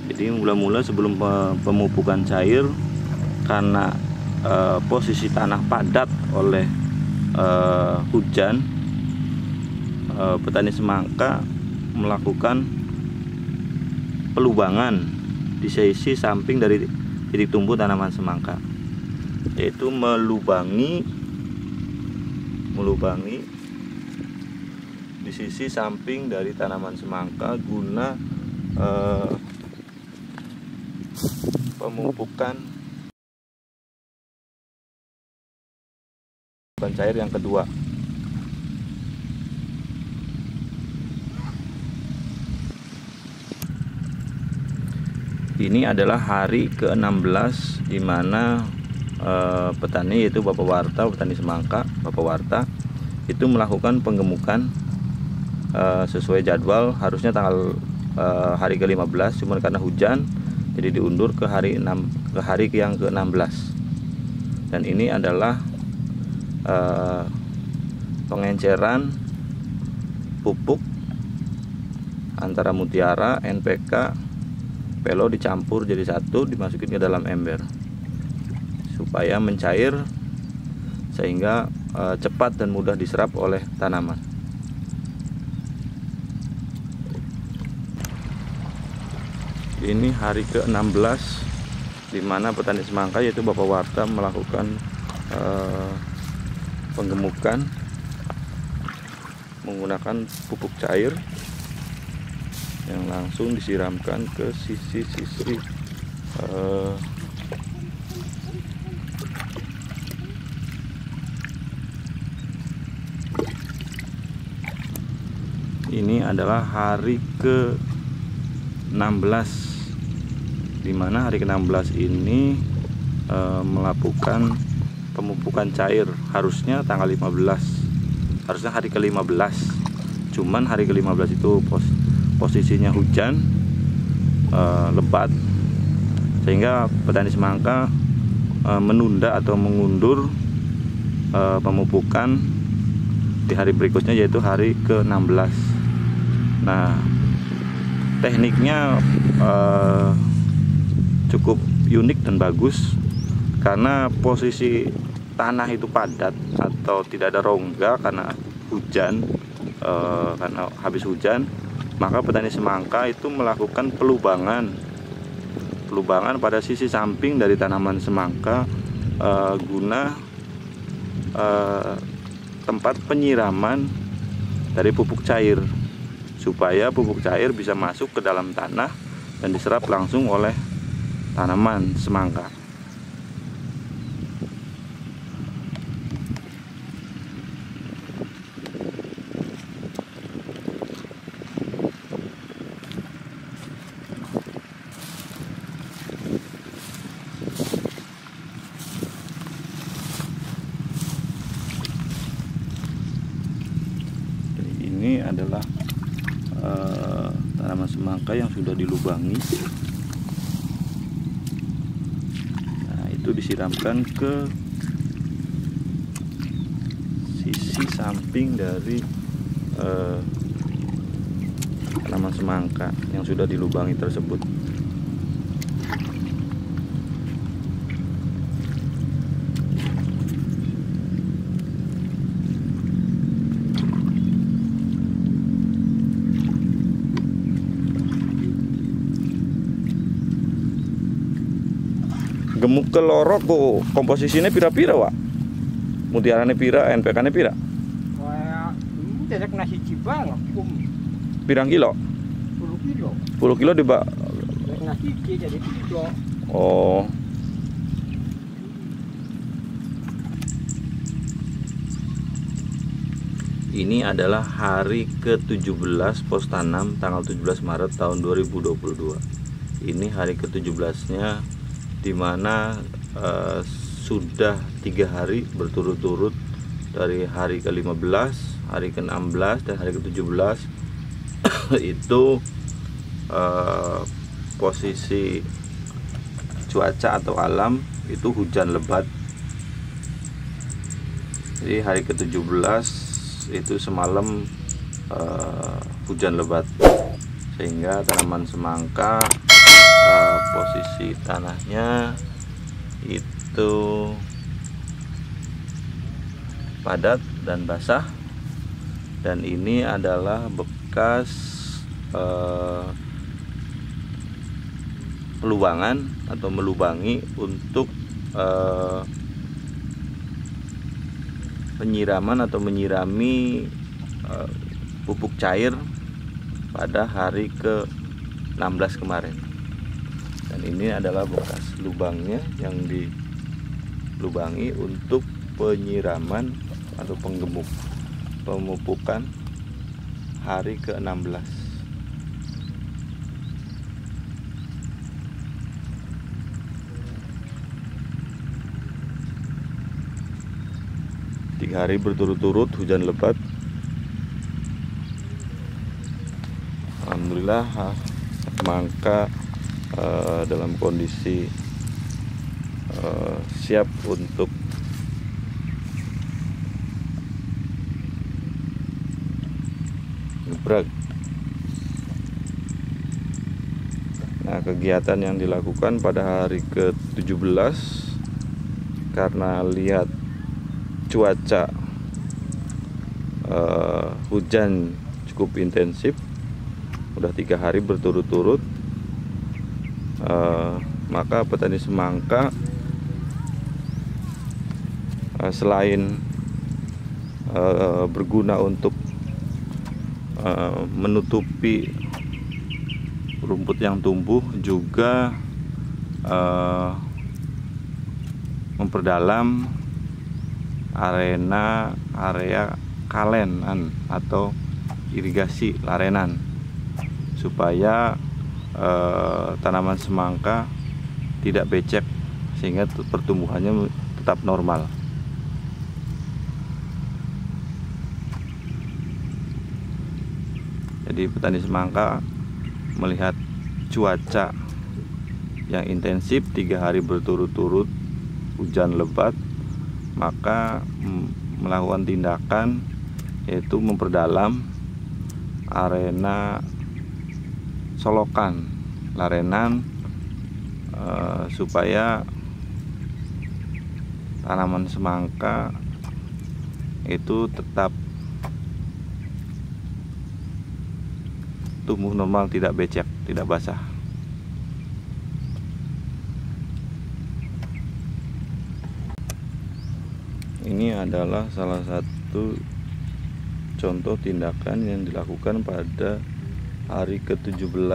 Jadi mula-mula sebelum pemupukan cair, karena posisi tanah padat oleh hujan, petani semangka melakukan pelubangan di sisi samping dari titik tumbuh tanaman semangka, yaitu melubangi di sisi samping dari tanaman semangka guna pemupukan cair yang kedua. Ini adalah hari ke-16 di mana petani, yaitu Bapak Warta, petani semangka Bapak Warta, itu melakukan penggemukan sesuai jadwal. Harusnya tanggal hari ke-15, cuman karena hujan jadi diundur ke hari yang ke-16. Dan ini adalah pengenceran pupuk antara mutiara, NPK, pelo dicampur jadi satu, dimasukin ke dalam ember supaya mencair sehingga cepat dan mudah diserap oleh tanaman. Ini hari ke-16 di mana petani semangka, yaitu Bapak Warta, melakukan penggemukan menggunakan pupuk cair yang langsung disiramkan ke sisi-sisi ini adalah hari ke-16 di mana hari ke-16 ini melakukan pemupukan cair. Harusnya tanggal 15, harusnya hari ke-15, cuman hari ke-15 itu posisinya hujan lebat, sehingga petani semangka menunda atau mengundur pemupukan di hari berikutnya, yaitu hari ke-16. Nah, tekniknya cukup unik dan bagus karena posisi tanah itu padat atau tidak ada rongga karena hujan, karena habis hujan, maka petani semangka itu melakukan pelubangan pada sisi samping dari tanaman semangka guna tempat penyiraman dari pupuk cair, supaya pupuk cair bisa masuk ke dalam tanah dan diserap langsung oleh tanaman semangka. Ini adalah tanaman semangka yang sudah dilubangi. Nah, itu disiramkan ke sisi samping dari tanaman semangka yang sudah dilubangi tersebut. Gemuk ke loro kok komposisinya pira-pira, Wak? Mutiarane pira, NPK-ne pira? Wah, ini tidak kena siji bang, Pirang kilo? 10 kilo. 10 kilo di bak. Kena siji jadi kilo. Oh. Ini adalah hari ke-17 pos tanam tanggal 17 Maret tahun 2022. Ini hari ke-17-nya, di mana sudah 3 hari berturut-turut, dari hari ke-15, hari ke-16, dan hari ke-17 itu posisi cuaca atau alam itu hujan lebat. Jadi hari ke-17 itu semalam hujan lebat, sehingga tanaman semangka posisi tanahnya itu padat dan basah, dan ini adalah bekas pelubangan atau melubangi untuk penyiraman atau menyirami pupuk cair pada hari ke-16 kemarin. Dan ini adalah bekas lubangnya yang dilubangi untuk penyiraman atau pemupukan hari ke-16. Tiga hari berturut-turut hujan lebat. Alhamdulillah semangka dalam kondisi siap untuk gebrak. Nah, kegiatan yang dilakukan pada hari ke-17 karena lihat cuaca hujan cukup intensif, udah 3 hari berturut-turut, maka petani semangka selain berguna untuk menutupi rumput yang tumbuh, juga memperdalam area kalenan atau irigasi larenan, supaya tanaman semangka tidak becek sehingga pertumbuhannya tetap normal. Jadi petani semangka melihat cuaca yang intensif 3 hari berturut-turut hujan lebat, maka melakukan tindakan yaitu memperdalam arena solokan larenan supaya tanaman semangka itu tetap tumbuh normal, tidak becek, tidak basah. Ini adalah salah satu contoh tindakan yang dilakukan pada hari ke-17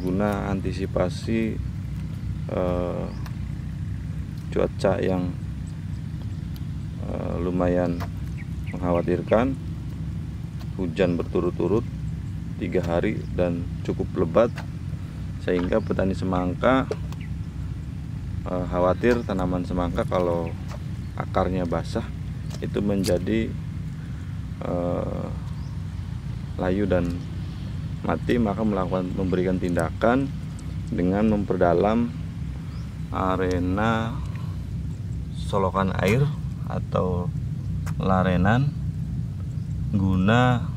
guna antisipasi cuaca yang lumayan mengkhawatirkan. Hujan berturut-turut 3 hari dan cukup lebat, sehingga petani semangka khawatir tanaman semangka kalau akarnya basah itu menjadi layu dan mati, maka memberikan tindakan dengan memperdalam arena solokan air atau larenan guna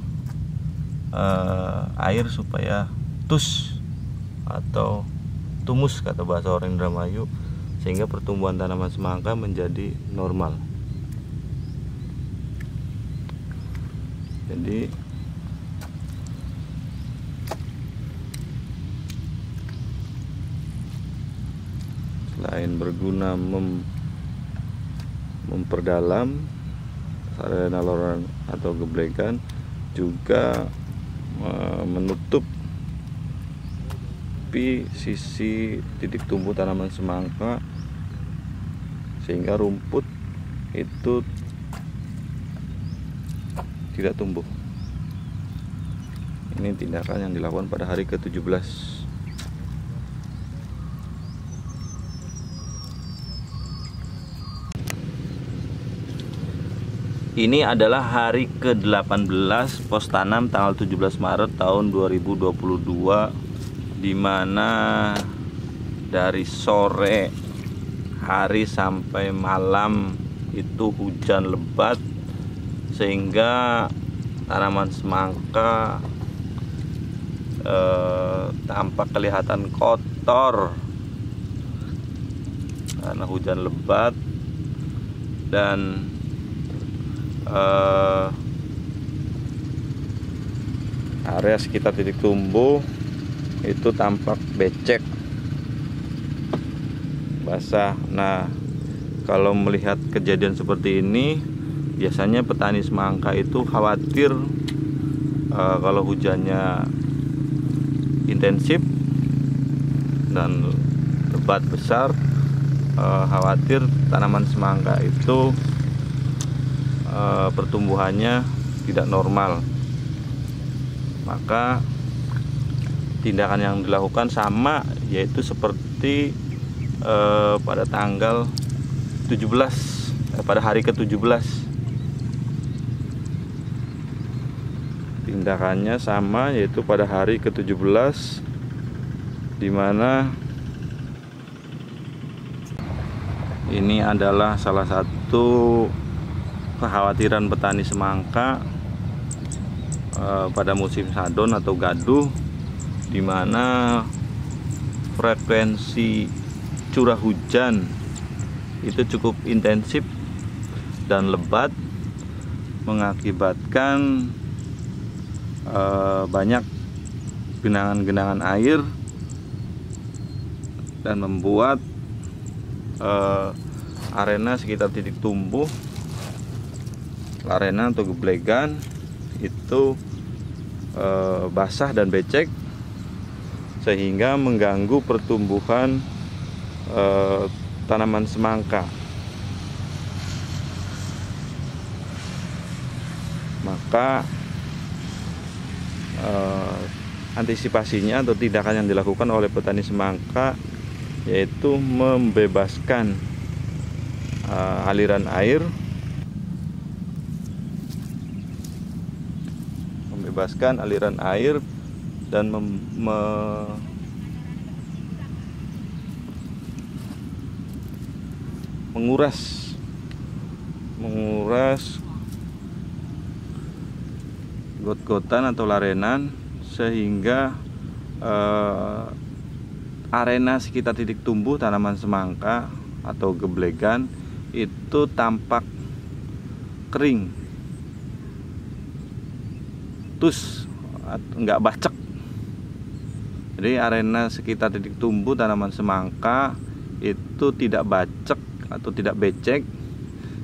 air supaya tus atau tumus kata bahasa orang Indramayu, sehingga pertumbuhan tanaman semangka menjadi normal. Jadi selain berguna memperdalam arena larenan atau geblekan, juga menutup sisi titik tumbuh tanaman semangka sehingga rumput itu tidak tumbuh. Ini tindakan yang dilakukan pada hari ke-17. Ini adalah hari ke-18 pos tanam tanggal 17 Maret tahun 2022, di mana dari sore hari sampai malam itu hujan lebat, sehingga tanaman semangka tampak kelihatan kotor karena hujan lebat dan area sekitar titik tumbuh itu tampak becek, basah. Nah, kalau melihat kejadian seperti ini, biasanya petani semangka itu khawatir kalau hujannya intensif dan lebat besar, khawatir tanaman semangka itu pertumbuhannya tidak normal. Maka tindakan yang dilakukan sama, yaitu seperti pada tanggal 17, pada hari ke-17. Tindakannya sama, yaitu pada hari ke-17, di mana ini adalah salah satu kekhawatiran petani semangka pada musim sadon atau gaduh, di mana frekuensi curah hujan itu cukup intensif dan lebat, mengakibatkan banyak genangan-genangan air dan membuat arena sekitar titik tumbuh, larena atau geblegan itu basah dan becek, sehingga mengganggu pertumbuhan tanaman semangka. Maka antisipasinya atau tindakan yang dilakukan oleh petani semangka yaitu membebaskan aliran air, dan menguras got-gotan atau larenan, sehingga arena sekitar titik tumbuh tanaman semangka atau geblegan itu tampak kering, tus, enggak bacek. Jadi arena sekitar titik tumbuh tanaman semangka itu tidak bacek atau tidak becek,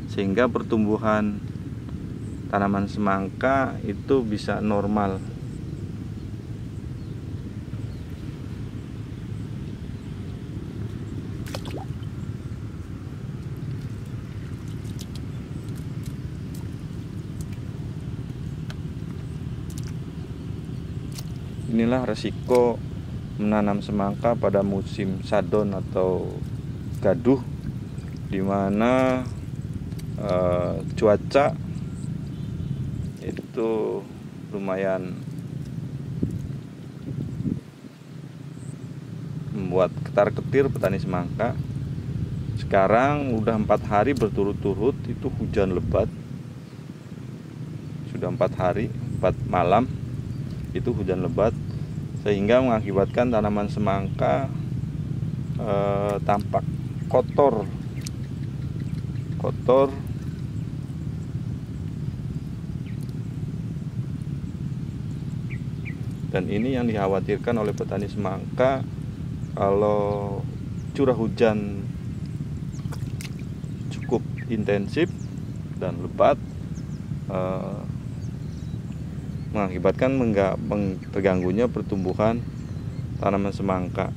sehingga pertumbuhan tanaman semangka itu bisa normal. Inilah resiko menanam semangka pada musim sadon atau gaduh, di mana cuaca itu lumayan membuat ketar-ketir petani semangka. Sekarang udah 4 hari berturut-turut itu hujan lebat. Sudah 4 hari, 4 malam itu hujan lebat, sehingga mengakibatkan tanaman semangka tampak kotor, dan ini yang dikhawatirkan oleh petani semangka. Kalau curah hujan cukup intensif dan lebat, mengakibatkan terganggunya pertumbuhan tanaman semangka,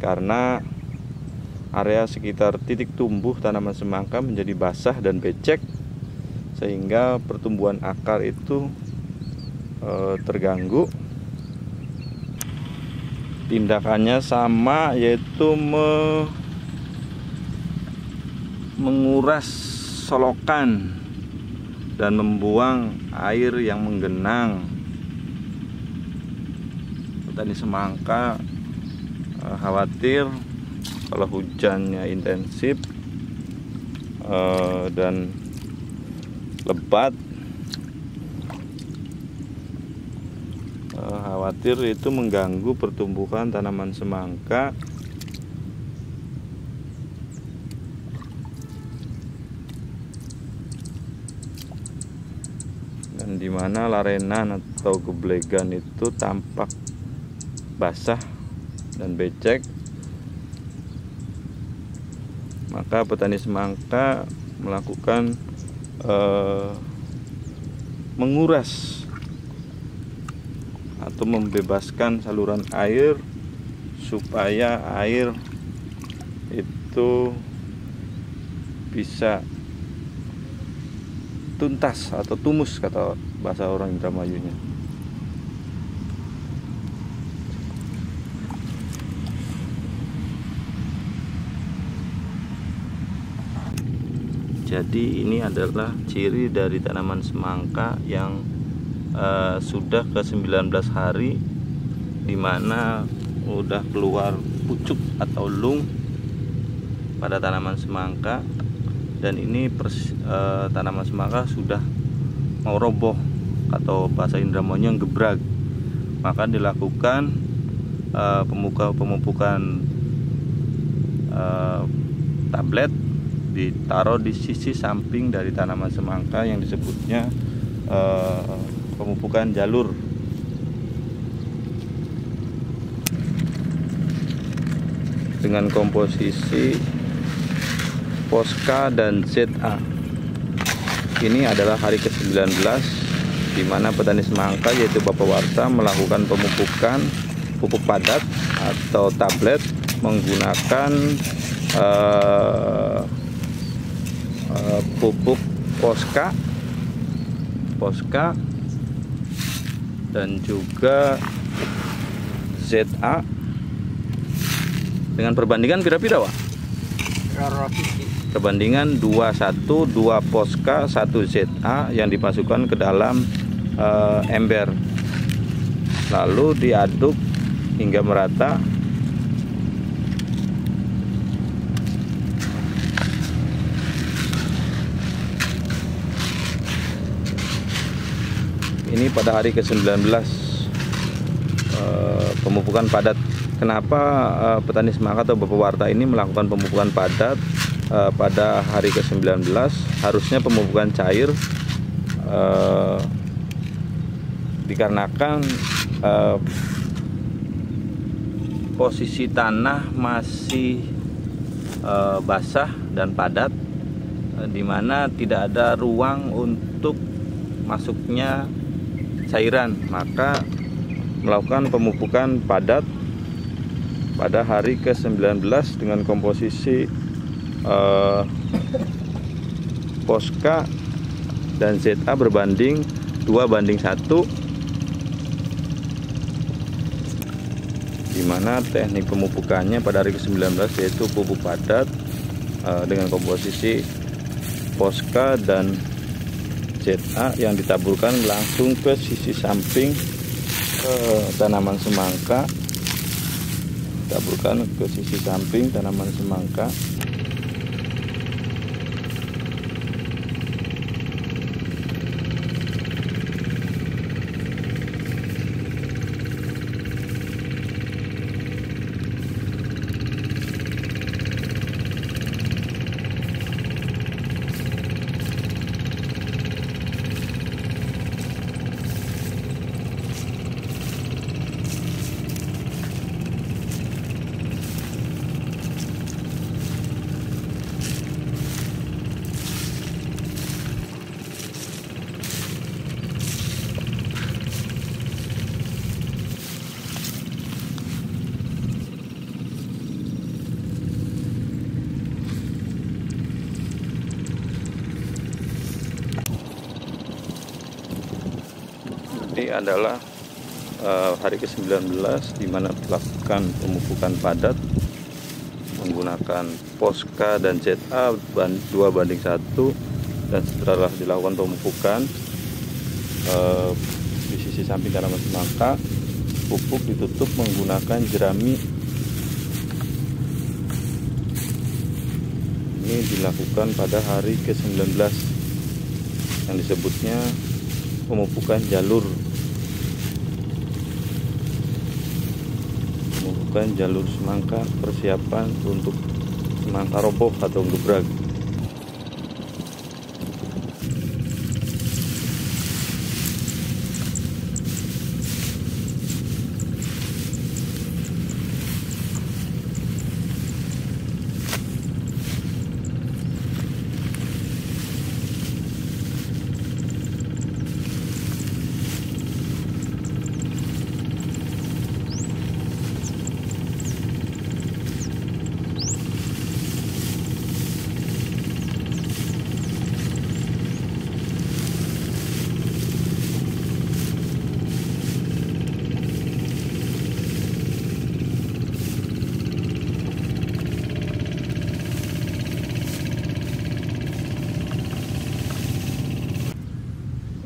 karena area sekitar titik tumbuh tanaman semangka menjadi basah dan becek, sehingga pertumbuhan akar itu terganggu. Tindakannya sama, yaitu menguras solokan dan membuang air yang menggenang. Petani semangka khawatir kalau hujannya intensif dan lebat, khawatir itu mengganggu pertumbuhan tanaman semangka. Dan dimana larenan atau geblegan itu tampak basah dan becek, maka petani semangka melakukan menguras atau membebaskan saluran air supaya air itu bisa tuntas atau tumus, kata bahasa orang Indramayunya. Jadi ini adalah ciri dari tanaman semangka yang sudah ke 19 hari, dimana udah keluar pucuk atau lung pada tanaman semangka. Dan ini tanaman semangka sudah mau roboh atau bahasa Indramayunya gebrag. Maka dilakukan pemupukan tablet, ditaruh di sisi samping dari tanaman semangka yang disebutnya pemupukan jalur. Dengan komposisi Posca dan ZA. Ini adalah hari ke-19 di mana petani semangka yaitu Bapak Warta melakukan pemupukan pupuk padat atau tablet menggunakan pupuk Posca dan juga ZA dengan perbandingan pira-pira, Wak? Perbandingan 2-1, 2 Posca, 1 ZA yang dimasukkan ke dalam ember, lalu diaduk hingga merata. Ini pada hari ke-19 pemupukan padat. Kenapa petani semangka atau Bapak Warta ini melakukan pemupukan padat pada hari ke-19? Harusnya pemupukan cair, dikarenakan posisi tanah masih basah dan padat, di mana tidak ada ruang untuk masuknya cairan. Maka melakukan pemupukan padat pada hari ke-19 dengan komposisi Posca dan ZA berbanding 2:1, di mana teknik pemupukannya pada hari ke-19 yaitu pupuk padat dengan komposisi Posca dan ZA yang ditaburkan langsung ke sisi samping tanaman semangka. Taburkan ke sisi samping tanaman semangka. Ini adalah hari ke-19 di mana dilakukan pemupukan padat menggunakan Posca dan ZA 2:1, dan setelah dilakukan pemupukan di sisi samping tanaman semangka, pupuk ditutup menggunakan jerami. Ini dilakukan pada hari ke-19 yang disebutnya pemupukan jalur. Bukan jalur semangka, persiapan untuk semangka roboh atau gebrag.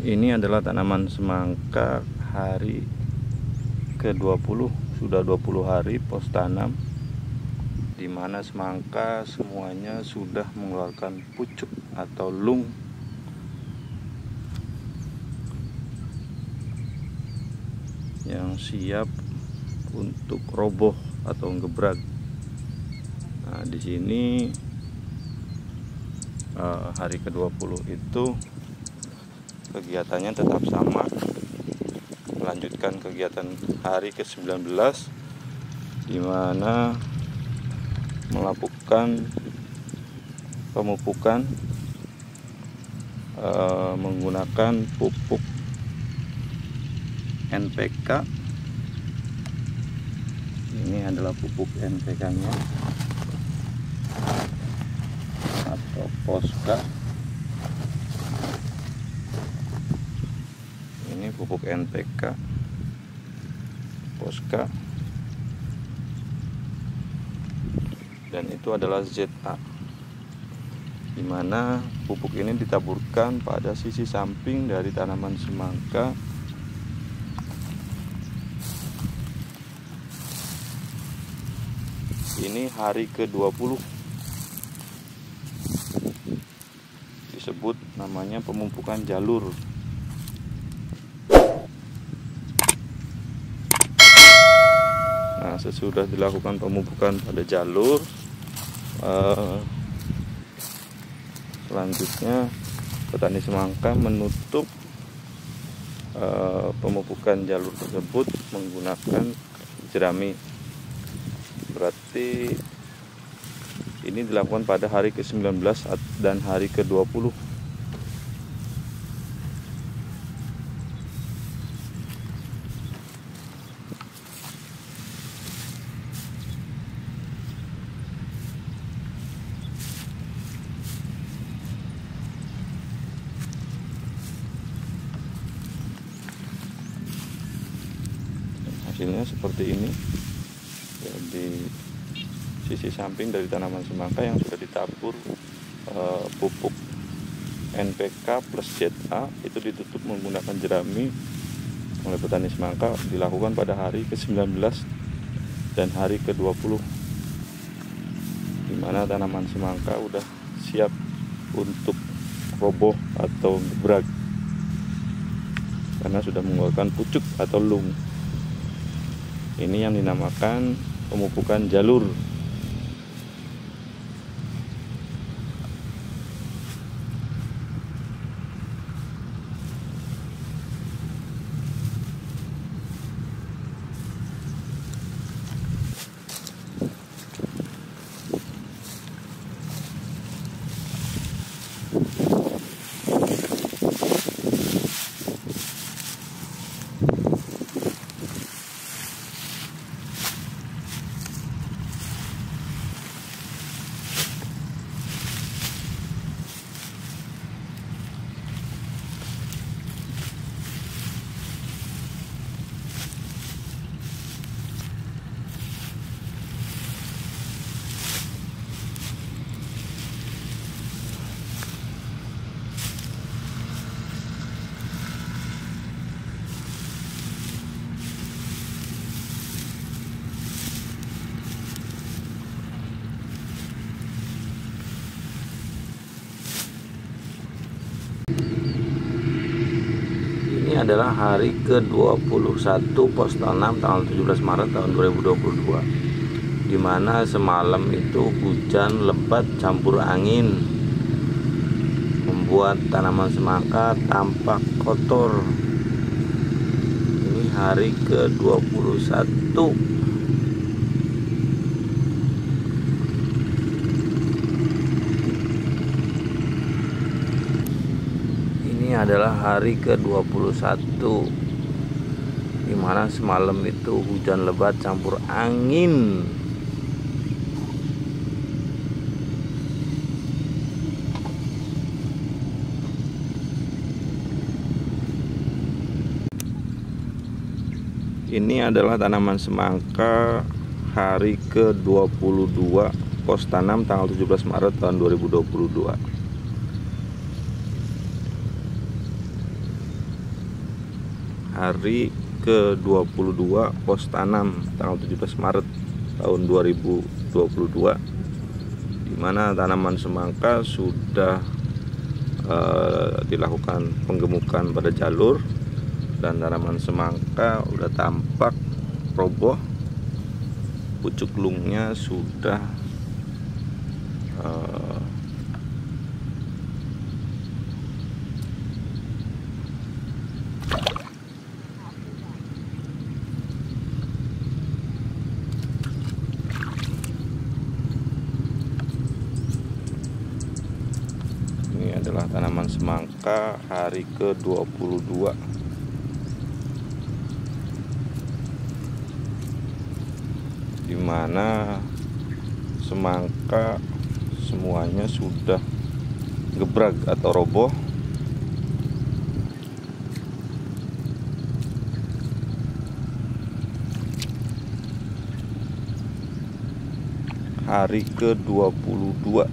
Ini adalah tanaman semangka hari ke-20, sudah 20 hari pos tanam, di mana semangka semuanya sudah mengeluarkan pucuk atau lung yang siap untuk roboh atau gebrag. Nah, di sini hari ke-20 itu kegiatannya tetap sama, melanjutkan kegiatan hari ke-19, di mana melakukan pemupukan menggunakan pupuk NPK. Ini adalah pupuk NPK-nya atau Posca. Ini pupuk NPK Posca, dan itu adalah ZA, di mana pupuk ini ditaburkan pada sisi samping dari tanaman semangka. Ini hari ke-20, disebut namanya pemupukan jalur. Nah, sesudah dilakukan pemupukan pada jalur, selanjutnya petani semangka menutup pemupukan jalur tersebut menggunakan jerami. Berarti ini dilakukan pada hari ke-19 dan hari ke-20. Hasilnya seperti ini. Di sisi samping dari tanaman semangka yang sudah ditabur pupuk NPK plus ZA itu ditutup menggunakan jerami oleh petani semangka, dilakukan pada hari ke-19 dan hari ke-20, di mana tanaman semangka udah siap untuk roboh atau gebrag karena sudah mengeluarkan pucuk atau lung. Ini yang dinamakan pemupukan jalur. adalah hari ke-21 pos tanam tanggal 17 Maret tahun 2022, di mana semalam itu hujan lebat campur angin membuat tanaman semangka tampak kotor. Ini hari ke-21. Ini adalah hari ke-21, dimana semalam itu hujan lebat campur angin. Ini adalah tanaman semangka hari ke-22 pos tanam tanggal 17 Maret tahun 2022. Hari ke-22 pos tanam tanggal 17 Maret tahun 2022, di mana tanaman semangka sudah dilakukan penggemukan pada jalur, dan tanaman semangka udah tampak roboh, pucuk lungnya sudah ini adalah tanaman semangka hari ke-22. Di mana semangka semuanya sudah gebrag atau roboh. Hari ke-22.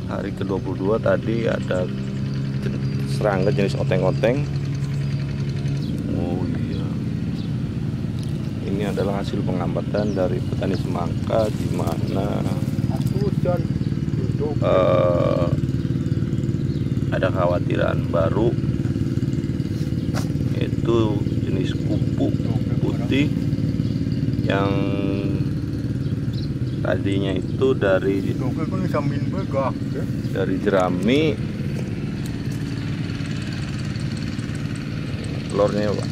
Hari ke-22 tadi ada serangga jenis oteng-oteng. Oh iya, ini adalah hasil pengamatan dari petani semangka, di mana ada kekhawatiran baru, yaitu jenis kupu putih yang tadinya itu dari jerami. Telurnya Pak.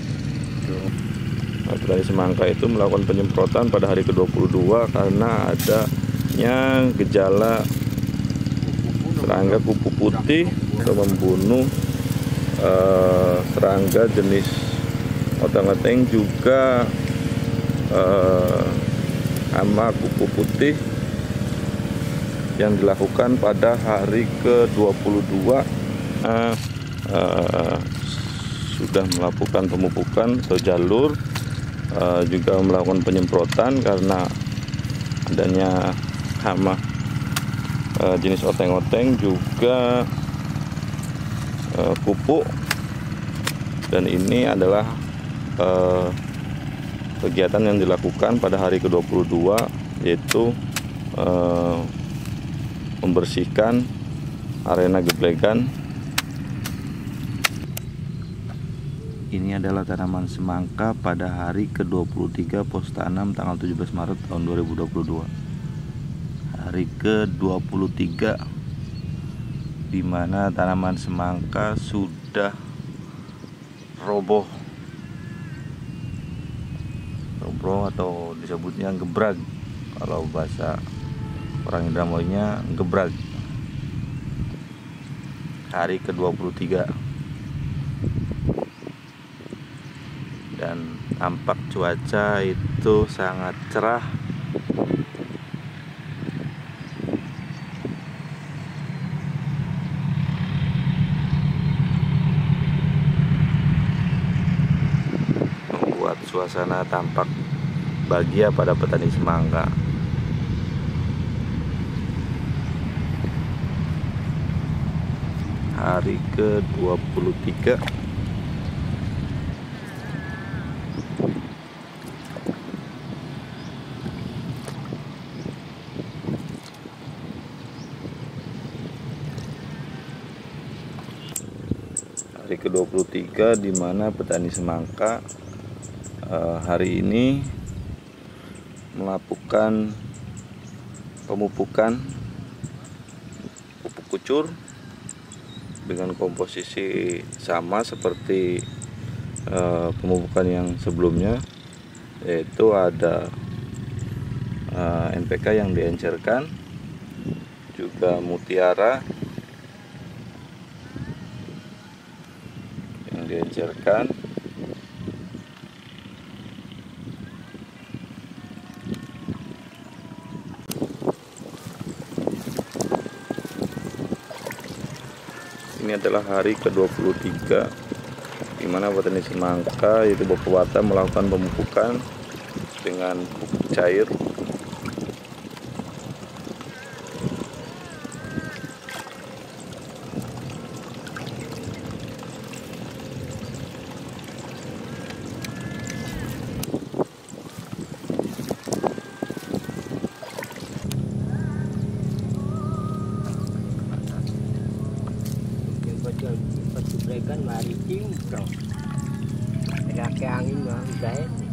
Nah, petani semangka itu melakukan penyemprotan pada hari ke-22 karena adanya gejala serangga kupu putih untuk membunuh serangga jenis oteng-oteng, juga hama kupu putih, yang dilakukan pada hari ke-22. Sudah melakukan pemupukan atau jalur, juga melakukan penyemprotan karena adanya hama jenis oteng-oteng, juga kupu. Dan ini adalah kegiatan yang dilakukan pada hari ke-22, yaitu membersihkan arena geblegan. Ini adalah tanaman semangka pada hari ke-23 pos tanam tanggal 17 Maret tahun 2022. Hari ke-23, di mana tanaman semangka sudah roboh atau disebutnya gebrag, kalau bahasa orang Indramayinya gebrag. Hari ke-23, dan tampak cuaca itu sangat cerah. suasana tampak bahagia pada petani semangka. Hari ke-23 di mana petani semangka hari ini melakukan pemupukan pupuk kucur dengan komposisi sama seperti pemupukan yang sebelumnya, yaitu ada NPK yang diencerkan, juga Mutiara yang diencerkan, ini adalah hari ke-23 di mana petani semangka yaitu Bapak Warta melakukan pemupukan dengan pupuk cair. Kan maritim bro, ada ke angin mah udah ini.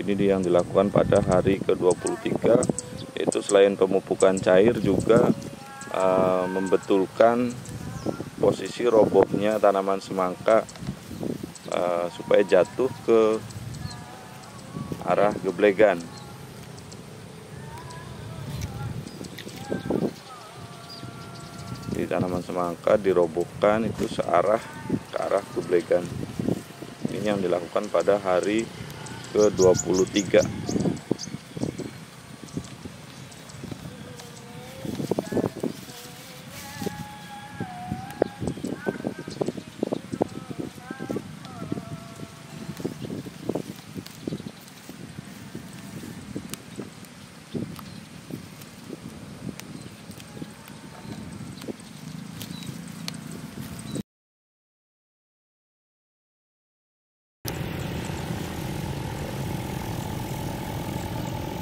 Ini yang dilakukan pada hari ke-23, yaitu selain pemupukan cair juga membetulkan posisi robohnya tanaman semangka supaya jatuh ke arah geblegan. Di tanaman semangka dirobohkan itu searah ke arah geblegan. Ini yang dilakukan pada hari ke-23.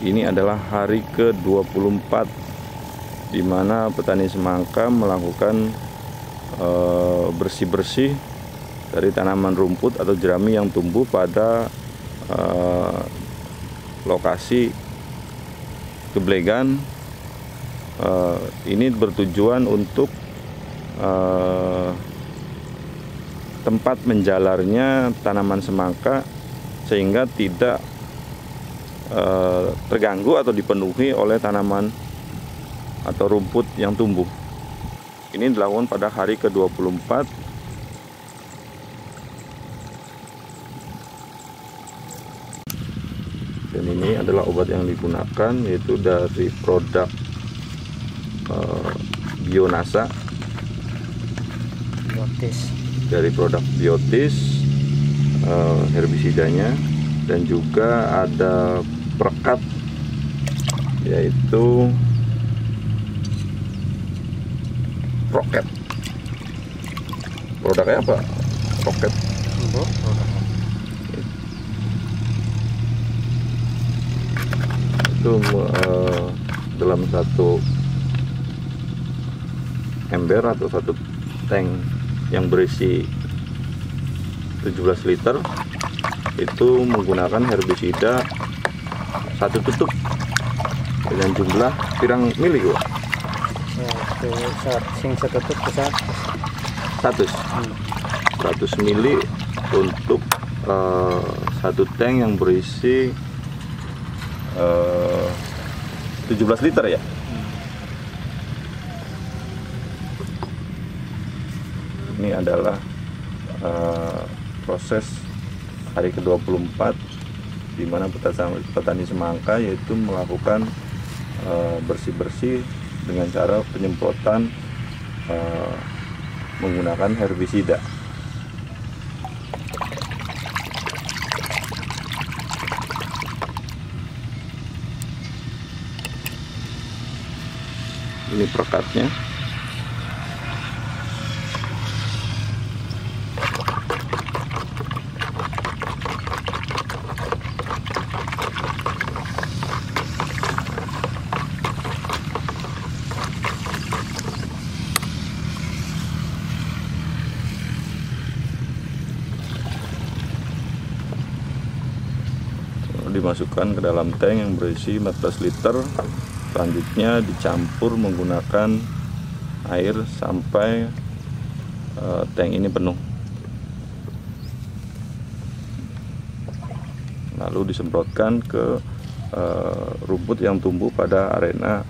Ini adalah hari ke-24 di mana petani semangka melakukan bersih-bersih dari tanaman rumput atau jerami yang tumbuh pada lokasi geblegan. Ini bertujuan untuk tempat menjalarnya tanaman semangka sehingga tidak terganggu atau dipenuhi oleh tanaman atau rumput yang tumbuh. Ini dilakukan pada hari ke-24. Dan ini adalah obat yang digunakan, yaitu dari produk Bionasa, dari produk Biotis herbisidanya, dan juga ada perekat yaitu Roket. Produknya apa? Roket. itu dalam satu ember atau satu tank yang berisi 17 liter itu menggunakan herbisida satu tutup dengan jumlah pirang mili gua? Ya, sing setutup bisa 100 mili untuk satu tank yang berisi 17 liter ya. Ini adalah proses hari ke-24 di mana petani semangka yaitu melakukan bersih-bersih dengan cara penyemprotan menggunakan herbisida. Ini perekatnya. Dimasukkan ke dalam tank yang berisi 14 liter. Selanjutnya dicampur menggunakan air sampai tank ini penuh. Lalu disemprotkan ke rumput yang tumbuh pada arena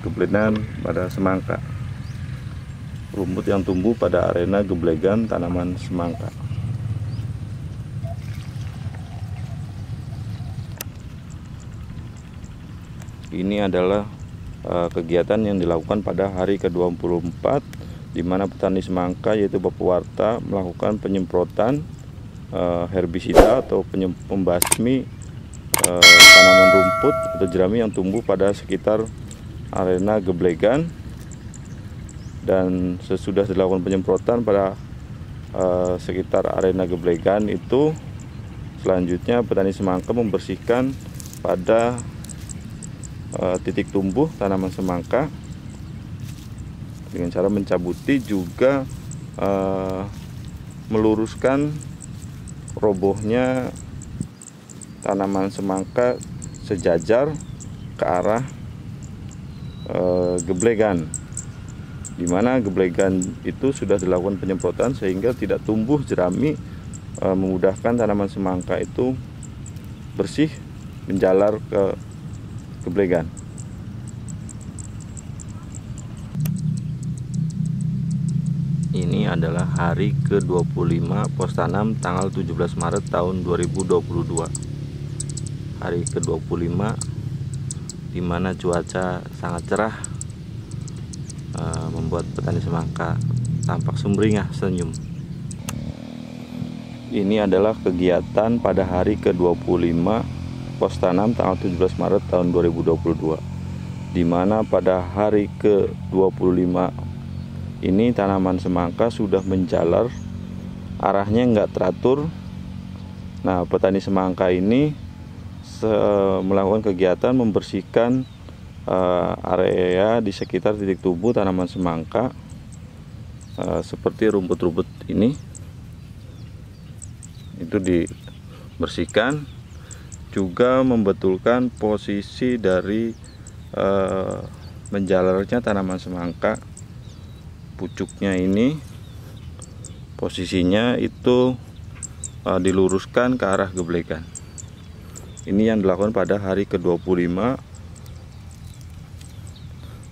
geblegan pada semangka. Rumput yang tumbuh pada arena geblegan tanaman semangka. Ini adalah kegiatan yang dilakukan pada hari ke-24 di mana petani semangka yaitu Bapak Warta melakukan penyemprotan herbisida atau pembasmi tanaman rumput atau jerami yang tumbuh pada sekitar arena geblegan. Dan sesudah dilakukan penyemprotan pada sekitar arena geblegan itu, selanjutnya petani semangka membersihkan pada titik tumbuh tanaman semangka dengan cara mencabuti, juga meluruskan robohnya tanaman semangka sejajar ke arah geblegan, di mana geblegan itu sudah dilakukan penyemprotan sehingga tidak tumbuh jerami, memudahkan tanaman semangka itu bersih menjalar ke geblegan. Ini adalah hari ke-25 pos tanam tanggal 17 Maret tahun 2022. Hari ke-25 di mana cuaca sangat cerah, membuat petani semangka tampak sumringah senyum. Ini adalah kegiatan pada hari ke-25 pos tanam tanggal 17 Maret tahun 2022, di mana pada hari ke-25 ini tanaman semangka sudah menjalar, arahnya nggak teratur. Nah, petani semangka ini melakukan kegiatan membersihkan area di sekitar titik tumbuh tanaman semangka, seperti rumput-rumput ini itu dibersihkan, juga membetulkan posisi dari menjalarnya tanaman semangka. Pucuknya ini posisinya itu diluruskan ke arah geblegan. Ini yang dilakukan pada hari ke-25,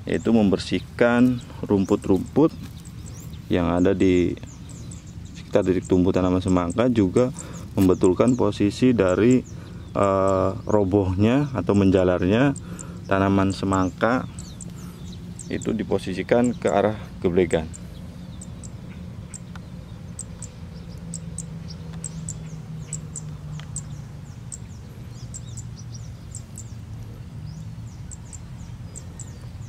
yaitu membersihkan rumput-rumput yang ada di sekitar titik tumbuh tanaman semangka, juga membetulkan posisi dari robohnya atau menjalarnya tanaman semangka itu diposisikan ke arah geblegan.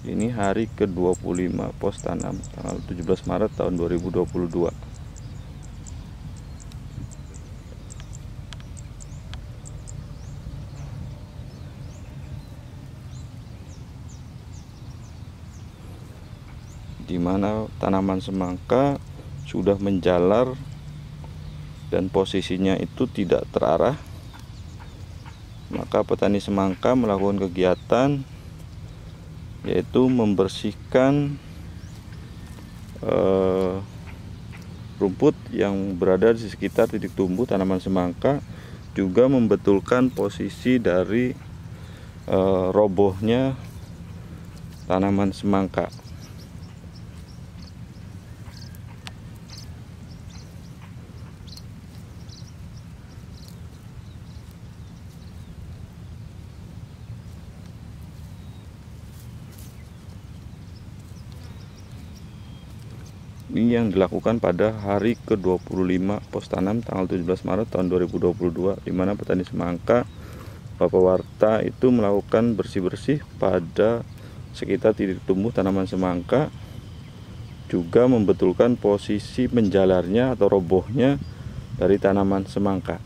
Ini hari ke-25 pos tanam tanggal 17 Maret tahun 2022. di mana tanaman semangka sudah menjalar dan posisinya itu tidak terarah. Maka petani semangka melakukan kegiatan yaitu membersihkan rumput yang berada di sekitar titik tumbuh tanaman semangka, juga membetulkan posisi dari robohnya tanaman semangka. Ini yang dilakukan pada hari ke-25 pos tanam tanggal 17 Maret tahun 2022, di mana petani semangka Bapak Warta itu melakukan bersih-bersih pada sekitar titik tumbuh tanaman semangka, juga membetulkan posisi menjalarnya atau robohnya dari tanaman semangka.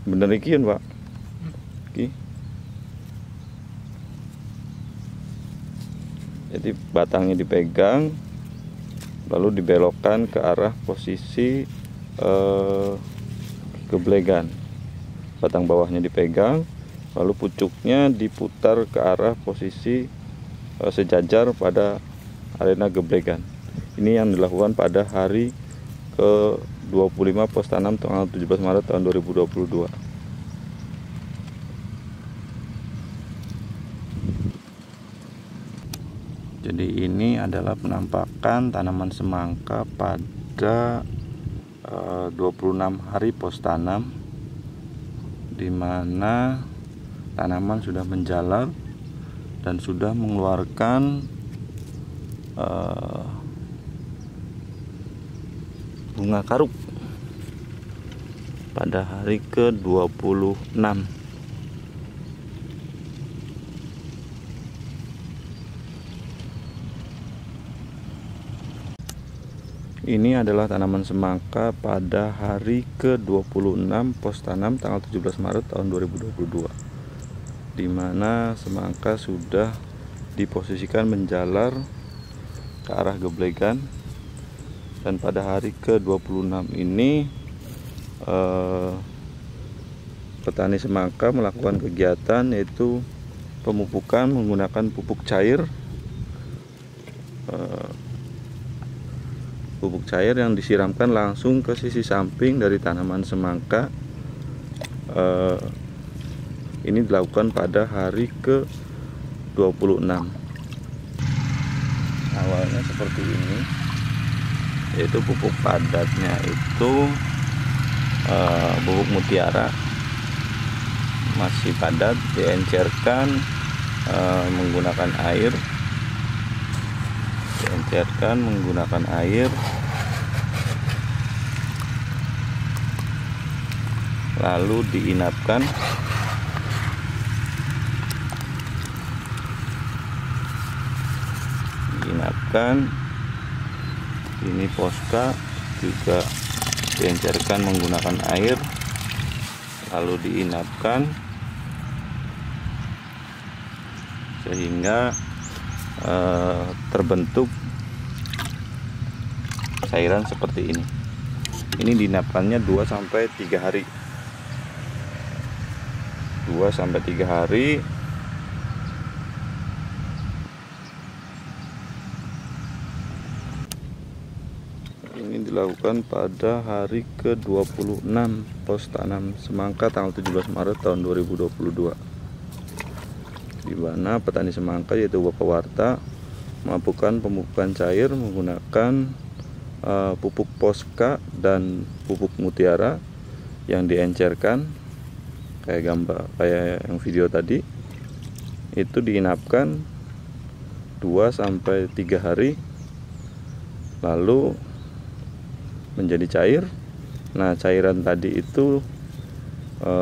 Bener iki Pak. Iki. Jadi batangnya dipegang, lalu dibelokkan ke arah posisi geblegan. Batang bawahnya dipegang, lalu pucuknya diputar ke arah posisi sejajar pada arena geblegan. Ini yang dilakukan pada hari ke-25 pos tanam tanggal 17 Maret tahun 2022. Jadi ini adalah penampakan tanaman semangka pada 26 hari pos tanam, di mana tanaman sudah menjalar dan sudah mengeluarkan bunga karuk pada hari ke-26. Ini adalah tanaman semangka pada hari ke-26 pos tanam tanggal 17 Maret tahun 2022, di mana semangka sudah diposisikan menjalar ke arah geblegan. Dan pada hari ke-26 ini petani semangka melakukan kegiatan yaitu pemupukan menggunakan pupuk cair. Pupuk cair yang disiramkan langsung ke sisi samping dari tanaman semangka. Ini dilakukan pada hari ke-26. Awalnya seperti ini, yaitu pupuk padatnya itu pupuk mutiara masih padat, diencerkan menggunakan air, lalu diinapkan. Ini poska juga diencerkan menggunakan air, lalu diinapkan sehingga terbentuk cairan seperti ini. Ini diinapkannya 2-3 hari. 2-3 hari. Ini dilakukan pada hari ke-26 pos tanam semangka tanggal 17 Maret tahun 2022, di mana petani semangka yaitu Bapak Warta melakukan pemupukan cair menggunakan pupuk poska dan pupuk mutiara yang diencerkan kayak yang video tadi. Itu diinapkan 2-3 hari, lalu menjadi cair. Nah, cairan tadi itu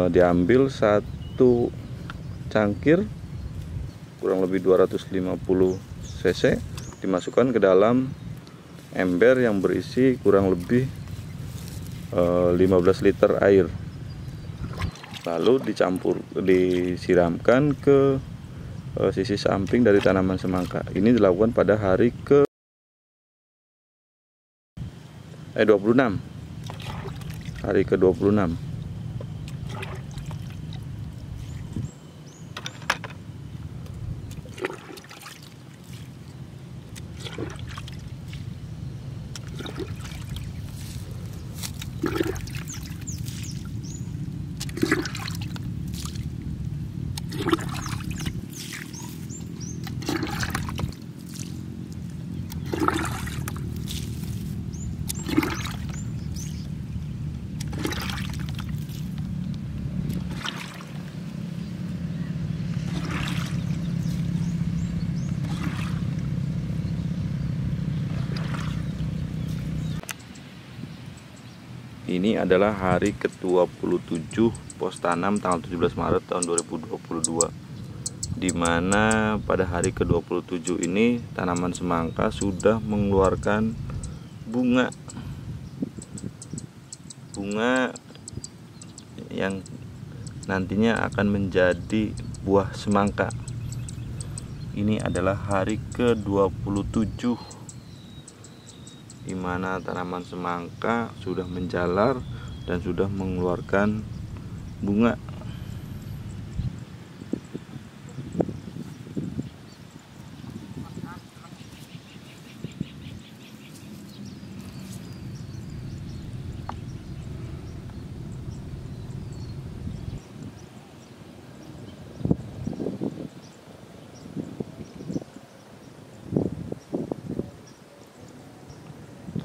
diambil 1 cangkir kurang lebih 250 cc, dimasukkan ke dalam ember yang berisi kurang lebih 15 liter air, lalu disiramkan ke sisi samping dari tanaman semangka. Ini dilakukan pada hari ke 26, hari ke 26. Ini adalah hari ke-27 pos tanam tanggal 17 Maret tahun 2022, dimana pada hari ke-27 ini tanaman semangka sudah mengeluarkan bunga yang nantinya akan menjadi buah semangka. Ini adalah hari ke-27 di mana tanaman semangka sudah menjalar dan sudah mengeluarkan bunga.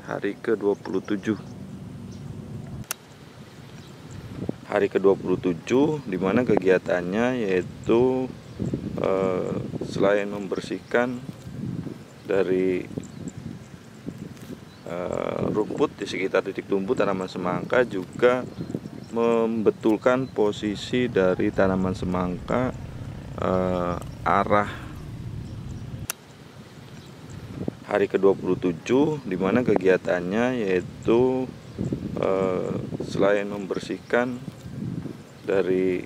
Hari ke-27, hari ke-27 dimana kegiatannya yaitu selain membersihkan dari rumput di sekitar titik tumbuh tanaman semangka, juga membetulkan posisi dari tanaman semangka arah. Hari ke-27 dimana kegiatannya yaitu selain membersihkan dari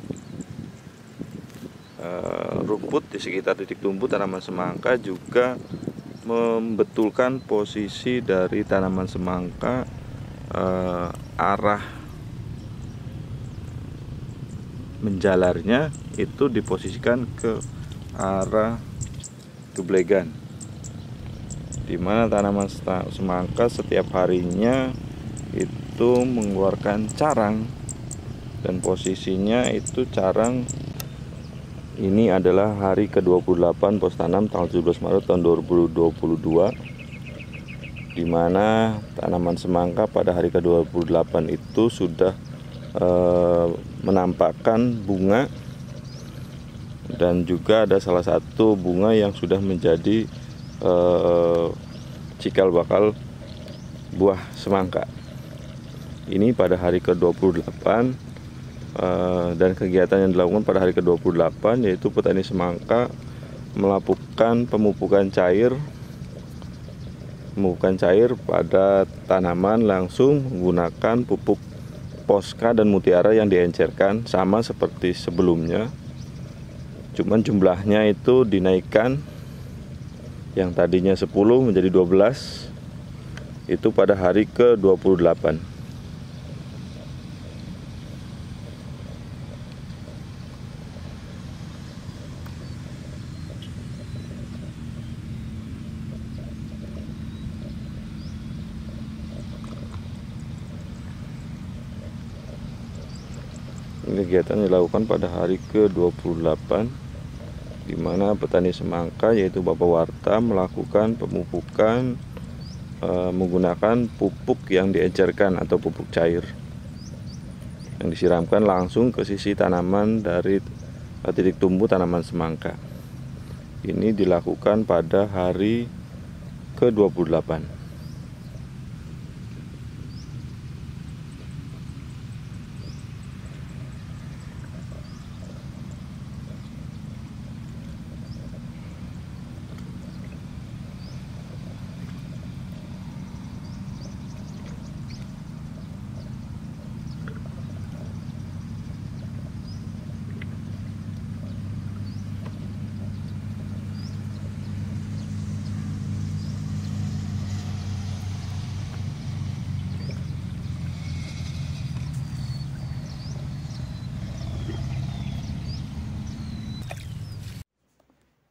rumput di sekitar titik tumbuh tanaman semangka, juga membetulkan posisi dari tanaman semangka arah menjalarnya itu diposisikan ke arah geblegan, di mana tanaman semangka setiap harinya itu mengeluarkan carang, dan posisinya itu carang. Ini adalah hari ke-28 pos tanam tanggal 17 Maret tahun 2022, di mana tanaman semangka pada hari ke-28 itu sudah menampakkan bunga, dan juga ada salah satu bunga yang sudah menjadi cikal bakal buah semangka. Ini pada hari ke-28, dan kegiatan yang dilakukan pada hari ke-28 yaitu petani semangka melakukan pemupukan cair pada tanaman langsung menggunakan pupuk Posca dan Mutiara yang diencerkan sama seperti sebelumnya, cuman jumlahnya itu dinaikkan, yang tadinya 10 menjadi 12, itu pada hari ke-28. Ini kegiatan dilakukan pada hari ke-28, di mana petani semangka yaitu Bapak Warta melakukan pemupukan menggunakan pupuk yang diencerkan atau pupuk cair yang disiramkan langsung ke sisi tanaman dari titik tumbuh tanaman semangka. Ini dilakukan pada hari ke-28.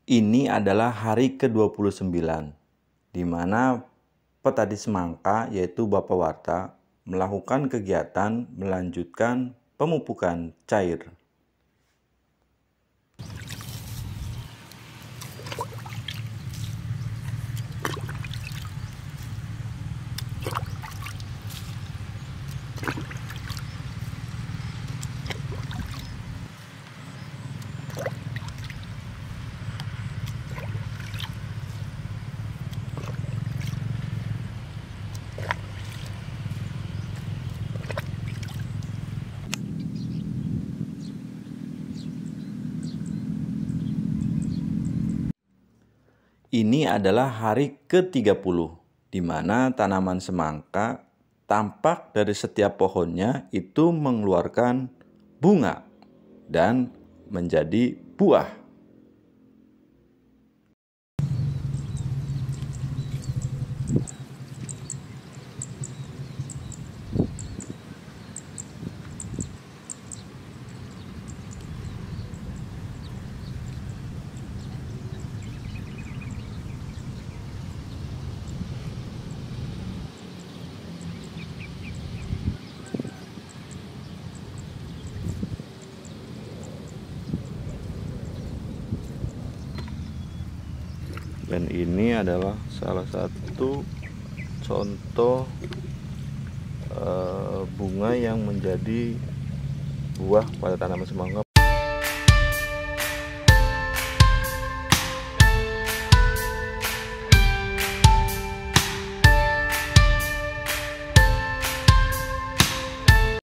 Ini adalah hari ke-29, di mana petani semangka yaitu Bapak Warta melakukan kegiatan melanjutkan pemupukan cair. Ini adalah hari ke-30, di mana tanaman semangka tampak dari setiap pohonnya itu mengeluarkan bunga dan menjadi buah. Dan ini adalah salah satu contoh bunga yang menjadi buah pada tanaman semangka